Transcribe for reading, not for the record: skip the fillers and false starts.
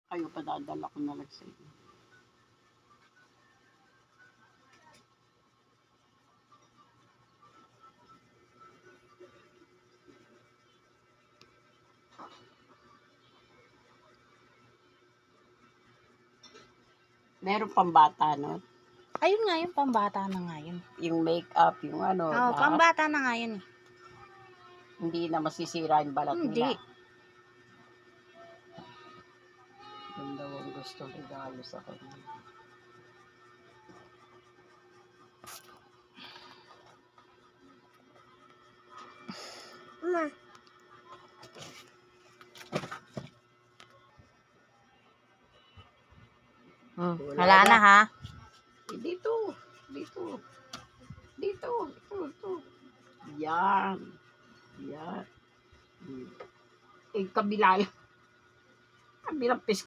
Kayo padadala ko na lang sa inyo. Meron pang bata, no? Ayun nga yung pambata na nga yun. Yung make-up, yung ano. Oo, pambata na nga yun eh. Hindi na masisira yung balat Hindi. nila. Yun daw ang gusto regalo sa kanya. Ma. Wala na ha? Dito. Ito. Yan. Yan. Eh, kabilang pis